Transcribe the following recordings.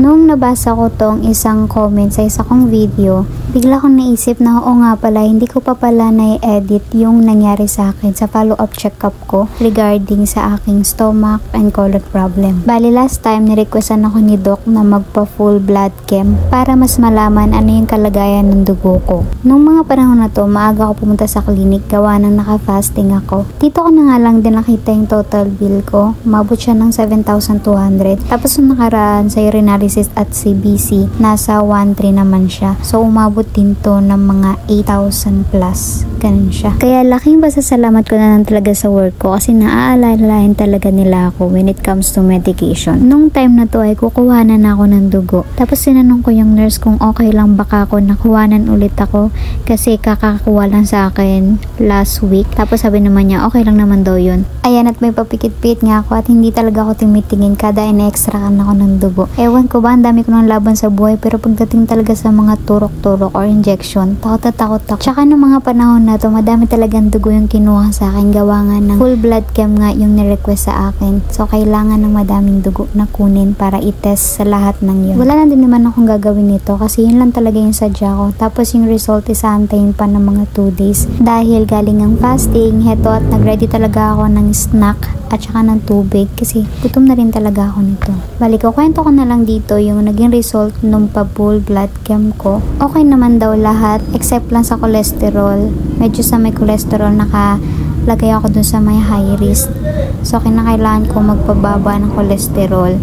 Nung nabasa ko tong isang comment sa isa kong video, bigla kong naisip na oo nga pala, hindi ko pa pala na-edit yung nangyari sa akin sa follow-up check-up ko regarding sa aking stomach and colon problem. Bali last time, nirequestan ako ni Doc na magpa full blood chem para mas malaman ano yung kalagayan ng dugo ko. Nung mga panahon na to, maaga ako pumunta sa clinic gawa ng naka-fasting ako. Dito ko na nga lang din nakita yung total bill ko. Umabot siya ng 7,200. Tapos nung nakaraan sa urinalysis at CBC, nasa 1,300 naman siya. So umabot din to ng mga 8,000 plus. Ganun siya. Kaya laking pasasalamat ko na lang talaga sa work ko kasi naaalalahin talaga nila ako when it comes to medication. Nung time na to ay kukuhanan ako ng dugo. Tapos sinanong ko yung nurse kung okay lang baka ako nakuhanan ulit ako kasi kakakuha lang sa akin last week. Tapos sabi naman niya okay lang naman daw yun. Ayan, at may papikit-pikit nga ako at hindi talaga ako timitingin kada ina-extrakan ako ng dugo. Ewan ko ba, ang dami ko ng laban sa buhay pero pagdating talaga sa mga turok-turok or injection, takot na takot ako. Tsaka nung mga panahon na to, madami talagang dugo yung kinuha sa akin. Gawa nga ng full blood chem nga yung nirequest sa akin. So kailangan ng madaming dugo na kunin para i-test sa lahat ng yun. Wala na din naman akong gagawin nito kasi yun lang talaga yung sadya ko. Tapos yung result is aantayin pa ng mga 2 days. Dahil galing ang fasting, heto at nag-ready talaga ako ng snack at saka ng tubig kasi gutom na rin talaga ako nito. Balik ko, kwento ko na lang dito yung naging result nung pa-full blood chem ko. Okay naman daw lahat except lang sa cholesterol. Medyo sa may cholesterol nakalagay ako dun sa may high risk. So kinakailangan ko magpababa ng cholesterol.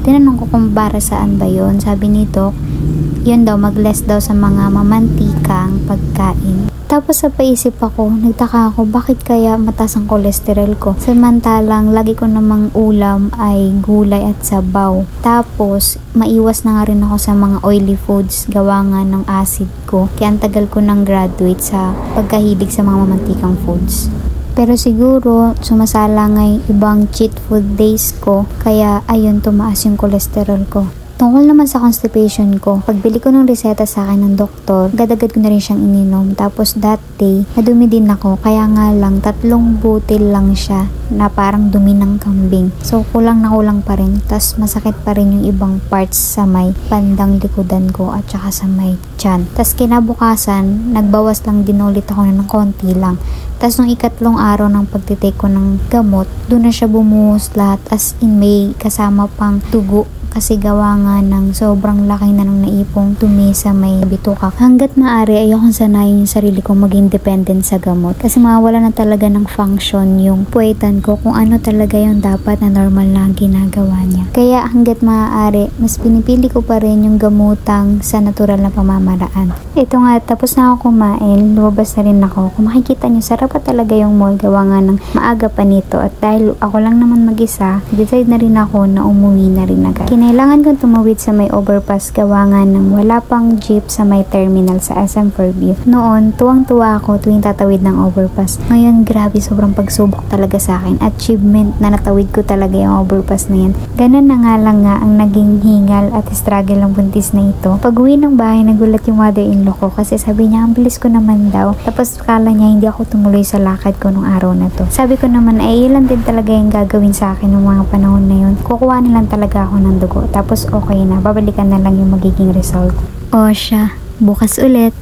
Tinanong ko kung para saan ba yun. Sabi ni Doc, yun daw mag-less daw sa mga mamantikang pagkain. Tapos sa paisip ako, nagtaka ako bakit kaya mataas ang cholesterol ko. Samantalang lagi ko namang ulam ay gulay at sabaw. Tapos maiwas na nga rin ako sa mga oily foods gawa nga ng acid ko. Kaya ang tagal ko nang graduate sa pagkahilig sa mga mamantikang foods. Pero siguro sumasala nga yung ibang cheat food days ko kaya ayun tumaas yung cholesterol ko. Tungkol naman sa constipation ko, pagbili ko ng reseta sa akin ng doktor, agad-agad ko na rin siyang ininom. Tapos that day, nadumi din ako. Kaya nga lang, 3 butil lang siya na parang dumi ng kambing. So kulang na kulang pa rin. Tapos masakit pa rin yung ibang parts sa may bandang likodan ko at saka sa may tiyan. Tapos kinabukasan, nagbawas lang din ulit ako ng konti lang. Tapos nung 2 araw ng pagtitake ko ng gamot, doon na siya bumuhos lahat as in may kasama pang dugo. Kasi gawa nga ng sobrang laki na nang naipong dumi sa may bituka. Hanggat maaari, ayokong sanayin yung sarili ko maging dependent sa gamot. Kasi mawawala na talaga ng function yung puwetan ko kung ano talaga yung dapat na normal na ginagawa niya. Kaya hanggat maaari, mas pinipili ko pa rin yung gamutang sa natural na pamamaraan. Ito nga, tapos na ako kumain, lumabas na rin ako. Kung makikita nyo, sarap pa talaga yung mall gawa nga ng maaga pa nito. At dahil ako lang naman mag-isa, decide na rin ako na umuwi na rin agad. Kailangan kong tumawid sa may overpass gawa nga ng wala pang jeep sa may terminal sa SM Fairview. Noon, tuwang-tuwa ako tuwing tatawid ng overpass. Ngayon, grabe, sobrang pagsubok talaga sa akin. Achievement na natawid ko talaga yung overpass na yan. Ganun na nga lang nga ang naging hingal at struggle ng buntis na ito. Pag uwi ng bahay, nagulat yung mother-in-law ko kasi sabi niya, ang bilis ko naman daw. Tapos kala niya hindi ako tumuloy sa lakad ko nung araw na to. Sabi ko naman, ay ilan din talaga yung gagawin sa akin ng mga panahon na yun. Kukuha nilang talaga ako ng dugo. Tapos okay na, babalikan na lang yung magiging result. O siya, bukas ulit.